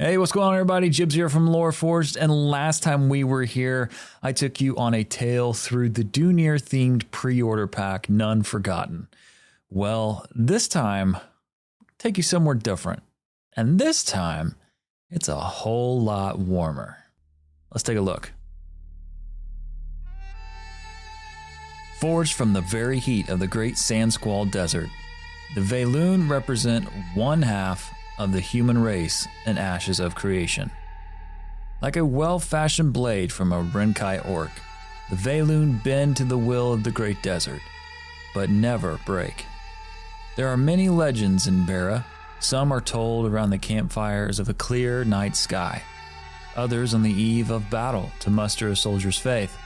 Hey, what's going on, everybody? Jibbs here from LoreForged, and last time we were here, I took you on a tale through the Dunir-themed pre-order pack, None Forgotten. Well, this time, I'll take you somewhere different, and this time, it's a whole lot warmer. Let's take a look. Forged from the very heat of the great Sandsquall Desert, the Vaelune represent one half of the human race in AshesOfCreation. Like a well-fashioned blade from a Renkai orc, the Vaelune bend to the will of the great desert, but never break. There are many legends in Verra. Some are told around the campfires of a clear night sky, others on the eve of battle to muster a soldier's faith.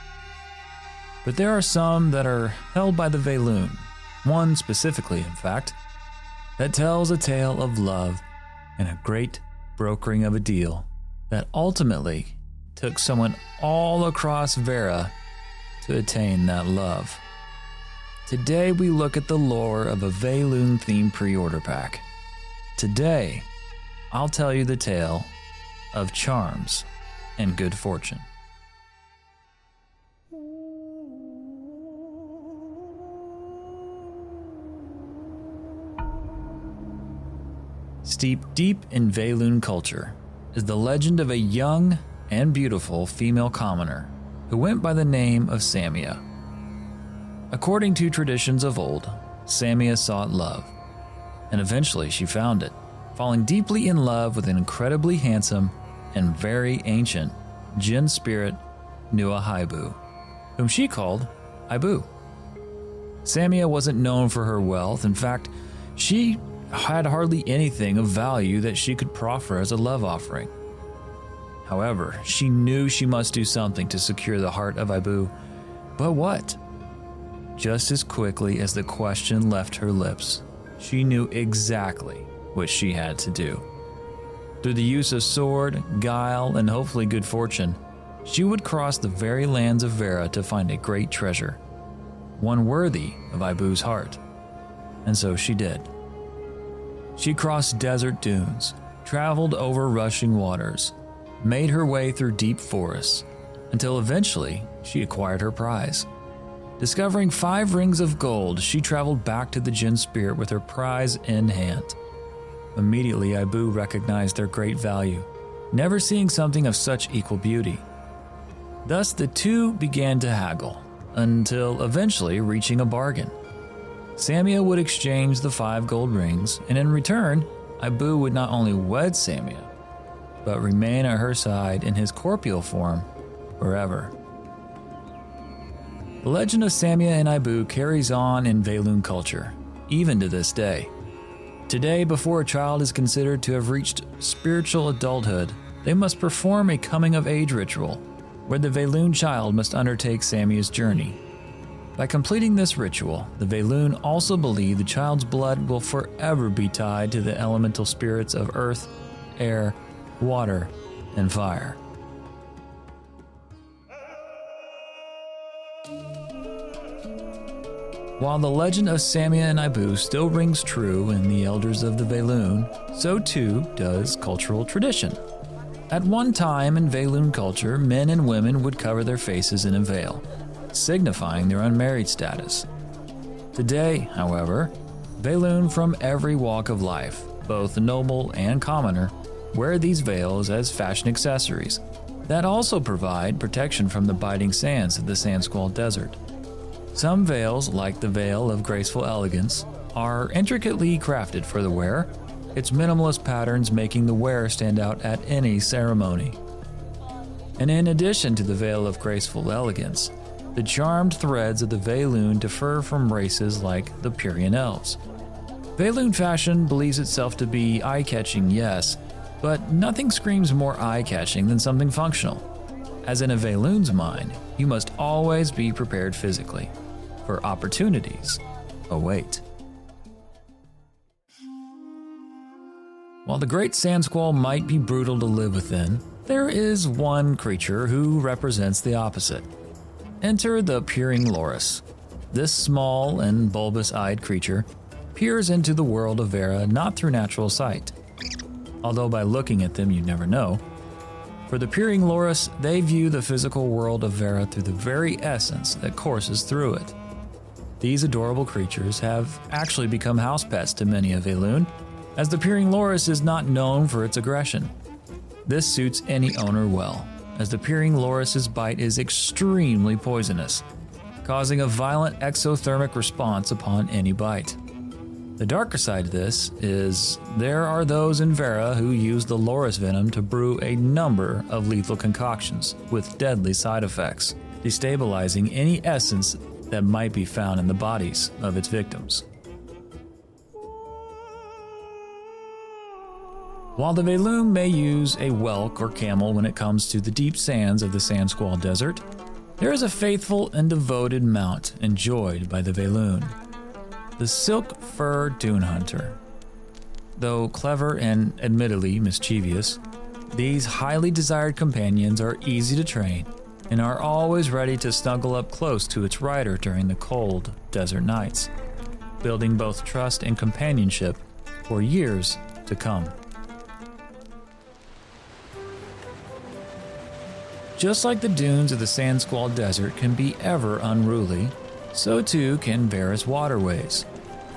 But there are some that are held by the Vaelune, one specifically, in fact, that tells a tale of love and a great brokering of a deal that ultimately took someone all across Verra to attain that love. Today we look at the lore of a Vaelune-themed pre-order pack. Today, I'll tell you the tale of charms and good fortune. Steeped deep in Vaelune culture is the legend of a young and beautiful female commoner who went by the name of Samia. According to traditions of old, Samia sought love, and eventually she found it, falling deeply in love with an incredibly handsome and very ancient Jinn spirit Nuahibu, whom she called Ibu. Samia wasn't known for her wealth. In fact, she had hardly anything of value that she could proffer as a love offering. However, she knew she must do something to secure the heart of Ibu. But what? Just as quickly as the question left her lips, she knew exactly what she had to do. Through the use of sword, guile, and hopefully good fortune, she would cross the very lands of Verra to find a great treasure, one worthy of Ibu's heart. And so she did. She crossed desert dunes, traveled over rushing waters, made her way through deep forests, until eventually she acquired her prize. Discovering 5 rings of gold, she traveled back to the Jinn spirit with her prize in hand. Immediately, Ibu recognized their great value, never seeing something of such equal beauty. Thus, the two began to haggle, until eventually reaching a bargain. Samia would exchange the 5 gold rings, and in return, Ibu would not only wed Samia, but remain at her side in his corporeal form forever. The legend of Samia and Ibu carries on in Vaelune culture, even to this day. Today, before a child is considered to have reached spiritual adulthood, they must perform a coming-of-age ritual, where the Vaelune child must undertake Samia's journey. By completing this ritual, the Vaelune also believe the child's blood will forever be tied to the elemental spirits of earth, air, water, and fire. While the legend of Samia and Ibu still rings true in the elders of the Vaelune, so too does cultural tradition. At one time in Vaelune culture, men and women would cover their faces in a veil, signifying their unmarried status. Today, however, Vaelune from every walk of life, both noble and commoner, wear these veils as fashion accessories that also provide protection from the biting sands of the Sandsquall Desert. Some veils, like the Veil of Graceful Elegance, are intricately crafted for the wearer, its minimalist patterns making the wearer stand out at any ceremony. And in addition to the Veil of Graceful Elegance, the charmed threads of the Vaelune differ from races like the Purian Elves. Vaelune fashion believes itself to be eye-catching, yes, but nothing screams more eye-catching than something functional. As in a Vaelune's mind, you must always be prepared physically, for opportunities await. While the great Sandsquall might be brutal to live within, there is one creature who represents the opposite. Enter the peering loris. This small and bulbous-eyed creature peers into the world of Verra not through natural sight. although by looking at them you never know. For the peering Loris, they view the physical world of Verra through the very essence that courses through it. These adorable creatures have actually become house pets to many of Vaelune, as the peering Loris is not known for its aggression. This suits any owner well, as the peering Loris's bite is extremely poisonous, causing a violent exothermic response upon any bite. The darker side of this is there are those in Verra who use the Loris venom to brew a number of lethal concoctions with deadly side effects, destabilizing any essence that might be found in the bodies of its victims. While the Vaelune may use a whelk or camel when it comes to the deep sands of the Sandsquall Desert, there is a faithful and devoted mount enjoyed by the Vaelune. The Silkfur Dun Hunter. Though clever and admittedly mischievous, these highly desired companions are easy to train and are always ready to snuggle up close to its rider during the cold desert nights, building both trust and companionship for years to come. Just like the dunes of the Sandsquall Desert can be ever unruly, so too can Verra's waterways.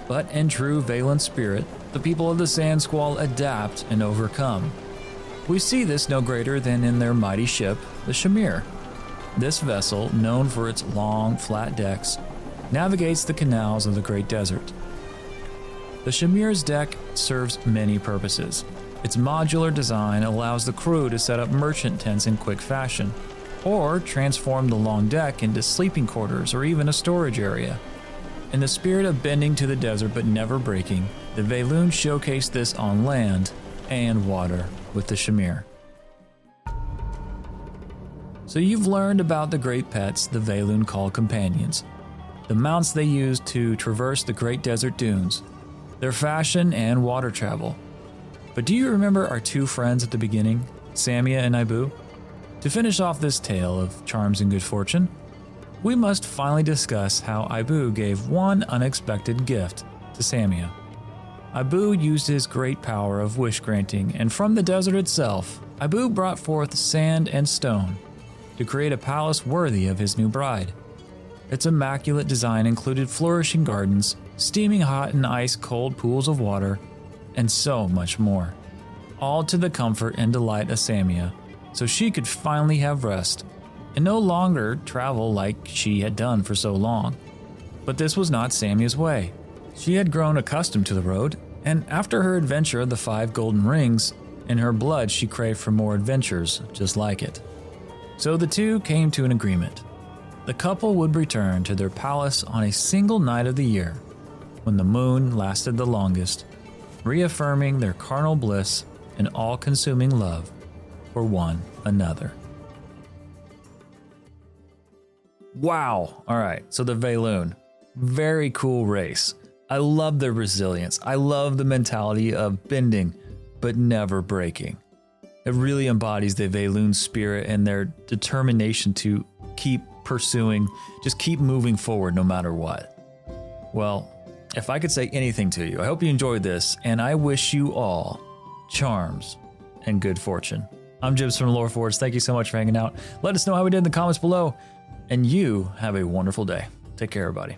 But in true Vaelune spirit, the people of the Sandsquall adapt and overcome. We see this no greater than in their mighty ship, the Shamir. This vessel, known for its long, flat decks, navigates the canals of the Great Desert. The Shamir's deck serves many purposes. Its modular design allows the crew to set up merchant tents in quick fashion, or transform the long deck into sleeping quarters or even a storage area. In the spirit of bending to the desert but never breaking, the Vaelune showcased this on land and water with the Shamir. So you've learned about the great pets the Vaelune call companions, the mounts they use to traverse the Great Desert Dunes, their fashion and water travel. But do you remember our two friends at the beginning, Samia and IU? To finish off this tale of charms and good fortune, we must finally discuss how IU gave one unexpected gift to Samia. IU used his great power of wish granting, and from the desert itself, IU brought forth sand and stone to create a palace worthy of his new bride. Its immaculate design included flourishing gardens, steaming hot and ice-cold pools of water, and so much more, all to the comfort and delight of Samia, so she could finally have rest and no longer travel like she had done for so long. But this was not Samia's way. She had grown accustomed to the road, and after her adventure of the 5 golden rings, in her blood she craved for more adventures just like it. So the two came to an agreement. The couple would return to their palace on a single night of the year, when the moon lasted the longest, reaffirming their carnal bliss and all-consuming love for one another. Wow! Alright, so the Vaelune. Very cool race. I love their resilience. I love the mentality of bending, but never breaking. It really embodies the Vaelune spirit and their determination to keep pursuing, just keep moving forward no matter what. Well, if I could say anything to you, I hope you enjoyed this, and I wish you all charms and good fortune. I'm Jibbs from LoreForged. Thank you so much for hanging out. Let us know how we did in the comments below, and you have a wonderful day. Take care, everybody.